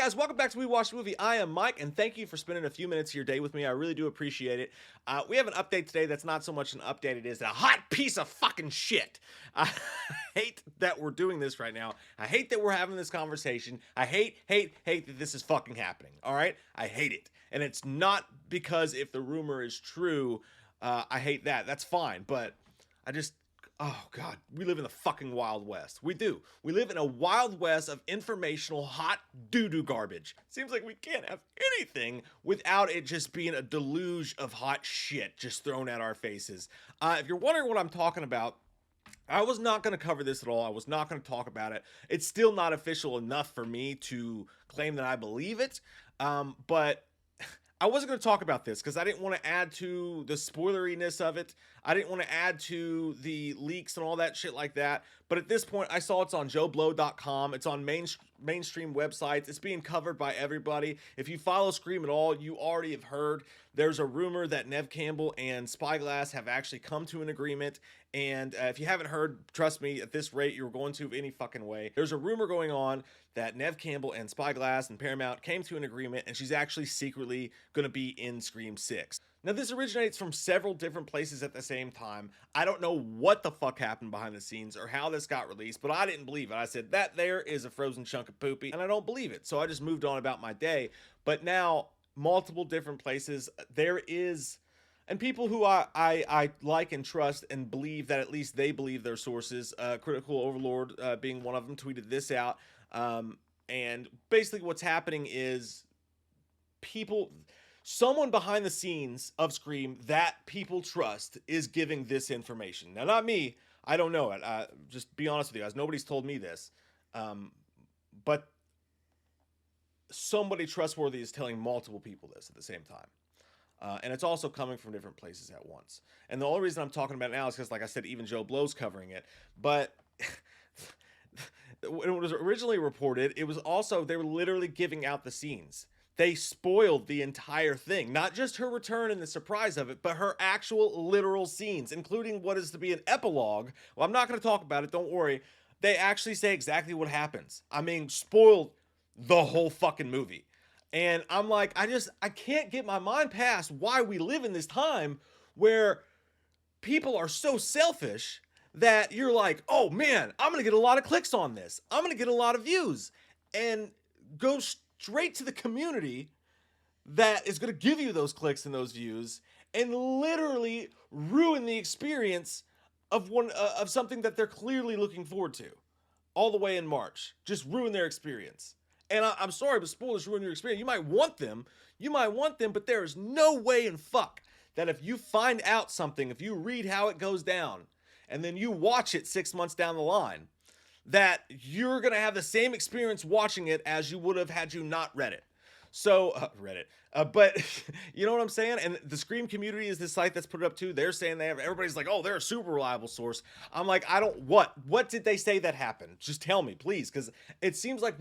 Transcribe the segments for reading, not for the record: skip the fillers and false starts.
guys, welcome back to We Watch the Movie. I am Mike, and thank you for spending a few minutes of your day with me. I really do appreciate it. We have an update today that's not so much an update, it is a hot piece of fucking shit. I hate that we're doing this right now. I hate that we're having this conversation. I hate that this is fucking happening, all right? I hate it. And it's not because if the rumor is true, I hate that. That's fine, but I just... Oh, God, we live in the fucking Wild West. We do. We live in a Wild West of informational hot doo-doo garbage. Seems like we can't have anything without it just being a deluge of hot shit just thrown at our faces. If you're wondering what I'm talking about, I was not going to cover this at all. I was not going to talk about it. It's still not official enough for me to claim that I believe it, but... I wasn't going to talk about this because I didn't want to add to the spoileriness of it. I didn't want to add to the leaks and all that shit like that. But at this point, I saw it's on JoeBlow.com. It's on mainstream websites. It's being covered by everybody. If you follow Scream at all, you already have heard there's a rumor that Neve Campbell and Spyglass have actually come to an agreement. And if you haven't heard, trust me, at this rate, you're going to any fucking way. There's a rumor going on that Neve Campbell and Spyglass and Paramount came to an agreement, and she's actually secretly going to be in Scream 6. Now, this originates from several different places at the same time. I don't know what the fuck happened behind the scenes or how this got released, but I didn't believe it. I said, that there is a frozen chunk of poopy, and I don't believe it. So I just moved on about my day. But now, multiple different places, there is... And people who I like and trust and believe that at least they believe their sources, Critical Overlord being one of them, tweeted this out. And basically what's happening is someone behind the scenes of Scream that people trust is giving this information. Now, not me. I don't know it. Just be honest with you guys. Nobody's told me this. But somebody trustworthy is telling multiple people this at the same time. And it's also coming from different places at once. And the only reason I'm talking about it now is because, like I said, even Joe Blow's covering it. But when it was originally reported, it was also, they were literally giving out the scenes. They spoiled the entire thing. Not just her return and the surprise of it, but her actual literal scenes, including what is to be an epilogue. Well, I'm not going to talk about it, don't worry. They actually say exactly what happens. I mean, spoiled the whole fucking movie. And I'm like, I can't get my mind past why we live in this time where people are so selfish that you're like, oh man, I'm going to get a lot of clicks on this. I'm going to get a lot of views, and go straight to the community that is going to give you those clicks and those views and literally ruin the experience of something that they're clearly looking forward to all the way in March. Just ruin their experience. And I'm sorry, but spoilers ruin your experience. You might want them, but there is no way in fuck that if you find out something, if you read how it goes down, and then you watch it 6 months down the line, that you're going to have the same experience watching it as you would have had you not read it. So, but you know what I'm saying? And the Scream community is this site that's put it up too. They're saying everybody's like, oh, they're a super reliable source. I'm like, what did they say that happened? Just tell me, please. Cause it seems like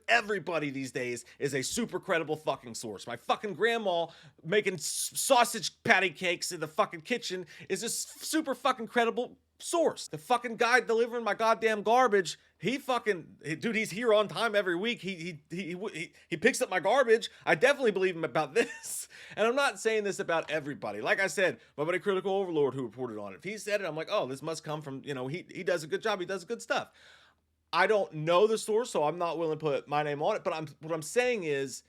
everybody these days is a super credible fucking source. My fucking grandma making sausage patty cakes in the fucking kitchen is a super fucking credible source. The fucking guy delivering my goddamn garbage, dude, he's here on time every week. He picks up my garbage. I definitely believe him about this. And I'm not saying this about everybody. Like I said, my buddy Critical Overlord who reported on it, if he said it, I'm like, oh, this must come from, he does a good job. He does good stuff. I don't know the source, so I'm not willing to put my name on it. But what I'm saying is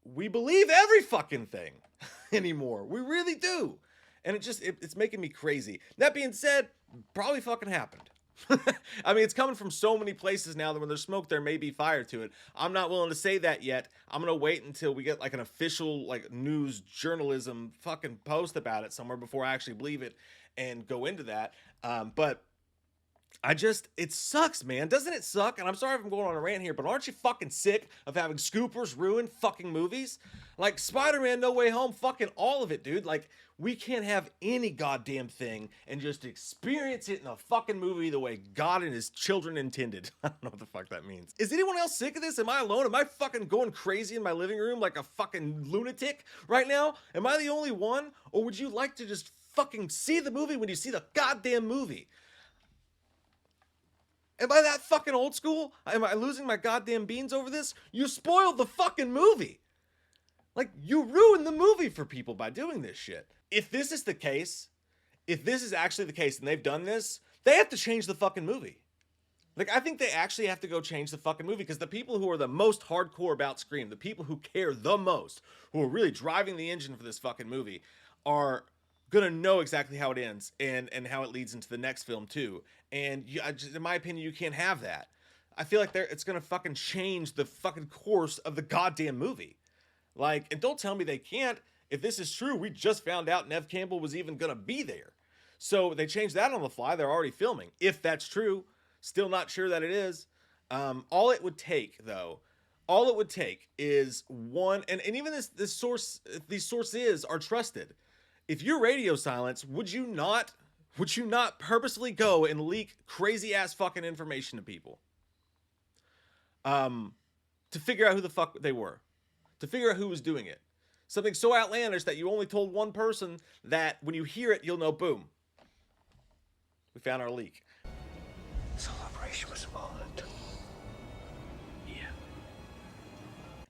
we believe every fucking thing anymore. We really do. And it's making me crazy. That being said, probably fucking happened. I mean, it's coming from so many places now that when there's smoke, there may be fire to it. I'm not willing to say that yet. I'm going to wait until we get like an official like news journalism fucking post about it somewhere before I actually believe it and go into that. But it sucks, man. Doesn't it suck? And I'm sorry if I'm going on a rant here, but aren't you fucking sick of having scoopers ruin fucking movies? Like Spider-Man No Way Home, fucking all of it, dude. Like, we can't have any goddamn thing and just experience it in a fucking movie the way God and his children intended. I don't know what the fuck that means. Is anyone else sick of this? Am I alone? Am I fucking going crazy in my living room like a fucking lunatic right now? Am I the only one? Or would you like to just fucking see the movie when you see the goddamn movie? Am I that fucking old school? Am I losing my goddamn beans over this? You spoiled the fucking movie. Like, you ruined the movie for people by doing this shit. If this is the case, if this is actually the case and they've done this, they have to change the fucking movie. Like, I think they actually have to go change the fucking movie, because the people who are the most hardcore about Scream, the people who care the most, who are really driving the engine for this fucking movie, are gonna know exactly how it ends and how it leads into the next film too. And in my opinion, you can't have that. I feel like it's gonna fucking change the fucking course of the goddamn movie. Like, and don't tell me they can't. If this is true, we just found out Neve Campbell was even gonna be there. So they changed that on the fly. They're already filming. If that's true, still not sure that it is. All it would take, though, is one, and even this source, these sources are trusted. If you're radio silence, would you not purposely go and leak crazy ass fucking information to people? To figure out who the fuck they were, to figure out who was doing it. Something so outlandish that you only told one person, that when you hear it, you'll know, boom, we found our leak. This whole operation was involved. Yeah.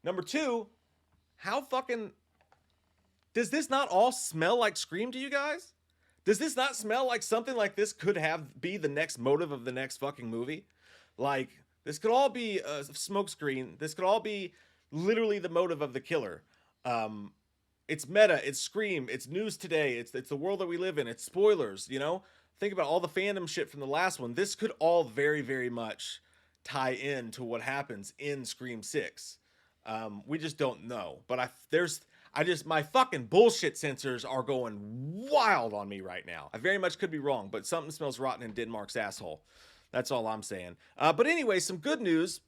Number two, how fucking... does this not all smell like Scream to you guys? Does this not smell like something like this could be the next motive of the next fucking movie? Like, this could all be a smokescreen. This could all be literally the motive of the killer. It's meta, it's Scream, it's news today, it's the world that we live in, it's spoilers, you know? Think about all the fandom shit from the last one. This could all very, very much tie in to what happens in Scream 6. We just don't know. But my fucking bullshit sensors are going wild on me right now. I very much could be wrong, but something smells rotten in Denmark's asshole. That's all I'm saying. But anyway, some good news.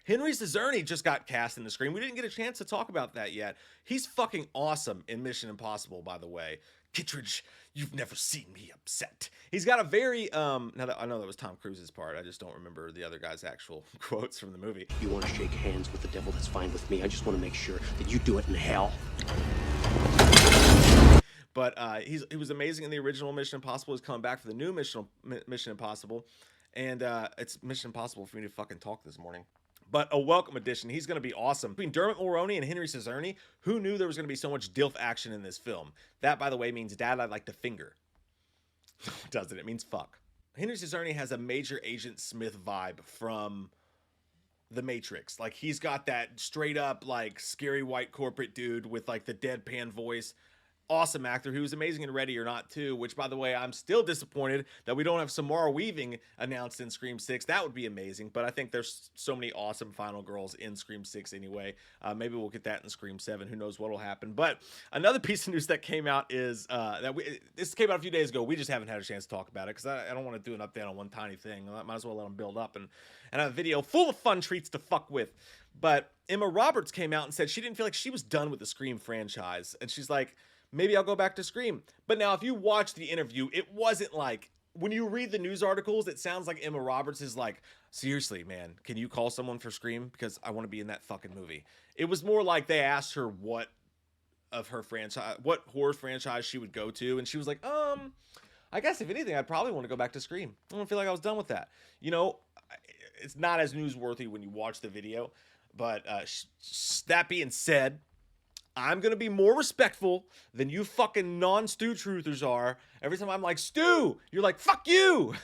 Henry Czerny just got cast in the Scream. We didn't get a chance to talk about that yet. He's fucking awesome in Mission Impossible, by the way. Kittredge, you've never seen me upset. He's got a very, now that I know that was Tom Cruise's part, I just don't remember the other guy's actual quotes from the movie. You want to shake hands with the devil, that's fine with me. I just want to make sure that you do it in hell. But he was amazing in the original Mission Impossible. He's coming back for the new Mission Impossible. And it's Mission Impossible for me to fucking talk this morning. But a welcome addition. He's going to be awesome. Between Dermot Mulroney and Henry Czerny, who knew there was going to be so much DILF action in this film? That, by the way, means Dad, I'd like to finger. Doesn't it? It means fuck. Henry Czerny has a Major Agent Smith vibe from The Matrix. Like, he's got that straight up, like, scary white corporate dude with, like, the deadpan voice. Awesome actor. He was amazing in Ready or Not too, which, by the way, I'm still disappointed that we don't have Samara Weaving announced in Scream 6. That would be amazing, but I think there's so many awesome final girls in Scream 6 anyway. Maybe we'll get that in Scream 7. Who knows what will happen. But another piece of news that came out is this came out a few days ago. We just haven't had a chance to talk about it because I don't want to do an update on one tiny thing. I might as well let them build up and have a video full of fun treats to fuck with. But Emma Roberts came out and said she didn't feel like she was done with the Scream franchise. And she's like, maybe I'll go back to Scream. But now, if you watch the interview, it wasn't like, when you read the news articles, it sounds like Emma Roberts is like, seriously, man, can you call someone for Scream? Because I want to be in that fucking movie. It was more like they asked her what horror franchise she would go to. And she was like, I guess if anything, I'd probably want to go back to Scream. I don't feel like I was done with that. You know, it's not as newsworthy when you watch the video. But that being said, I'm going to be more respectful than you fucking non-Stu truthers are. Every time I'm like, Stu, you're like, fuck you.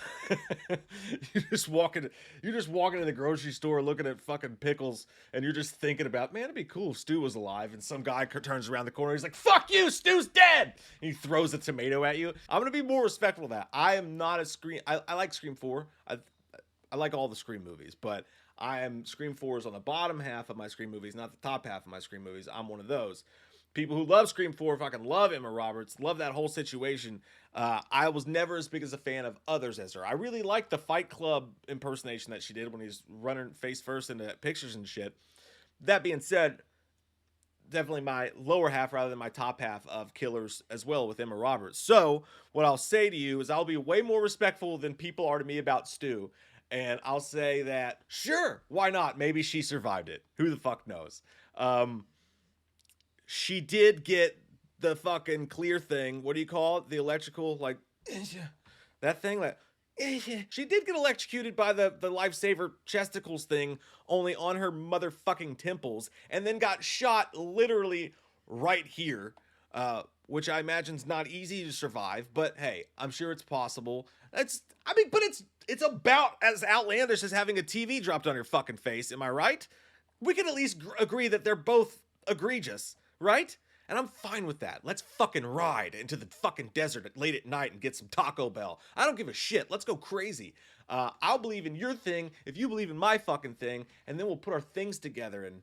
You're just walking in the grocery store looking at fucking pickles and you're just thinking about, man, it'd be cool if Stu was alive. And some guy turns around the corner. He's like, fuck you, Stu's dead. And he throws a tomato at you. I'm going to be more respectful of that. I am not a Scream. I like Scream 4. I like all the Scream movies, but Scream 4 is on the bottom half of my Scream movies, not the top half of my Scream movies. I'm one of those. People who love Scream 4 fucking love Emma Roberts, love that whole situation. I was never as big as a fan of others as her. I really liked the Fight Club impersonation that she did when he was running face first into pictures and shit. That being said, definitely my lower half rather than my top half of killers as well with Emma Roberts. So what I'll say to you is I'll be way more respectful than people are to me about Stu. And I'll say that, sure, why not? Maybe she survived it. Who the fuck knows? She did get the fucking clear thing. What do you call it? The electrical, like, that thing that She did get electrocuted by the lifesaver chesticles thing, only on her motherfucking temples, and then got shot literally right here, which I imagine's not easy to survive. But hey, I'm sure it's possible. But it's about as outlandish as having a TV dropped on your fucking face. Am I right? We can at least agree that they're both egregious, right? And I'm fine with that. Let's fucking ride into the fucking desert late at night and get some Taco Bell. I don't give a shit. Let's go crazy. I'll believe in your thing if you believe in my fucking thing, and then we'll put our things together and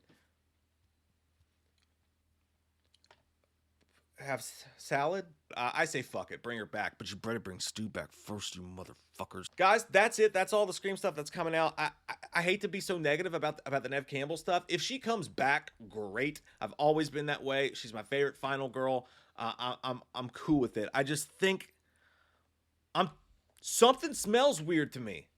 have salad. I say fuck it, bring her back, but you better bring Stu back first, you motherfuckers. Guys, that's it. That's all the Scream stuff that's coming out. I hate to be so negative about the Neve Campbell stuff. If she comes back, great. I've always been that way. She's my favorite final girl. I'm cool with it. I just think something smells weird to me.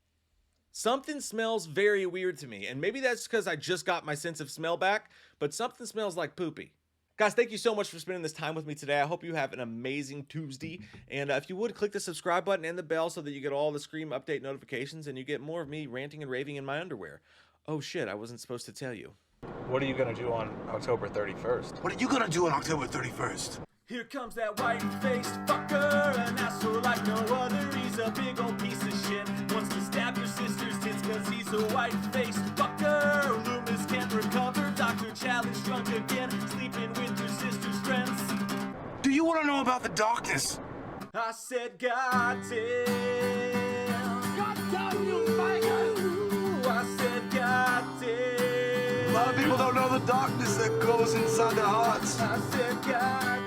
Something smells very weird to me, and maybe that's because I just got my sense of smell back. But something smells like poopy. Guys, thank you so much for spending this time with me today. I hope you have an amazing Tuesday. And if you would, click the subscribe button and the bell so that you get all the Scream update notifications and you get more of me ranting and raving in my underwear. Oh shit, I wasn't supposed to tell you. What are you gonna do on October 31st? What are you gonna do on October 31st? Here comes that white-faced fucker, an asshole like no other. He's a big old piece of shit. Wants to stab your sister's tits cause he's a white-faced fucker. Loomis can't recover, Dr. Challenge drunk again, sleeping with your sister's friends. Do you want to know about the darkness? I said, goddamn. Goddamn, you faggot! I said, goddamn. A lot of people don't know the darkness that goes inside their hearts. I said, goddamn.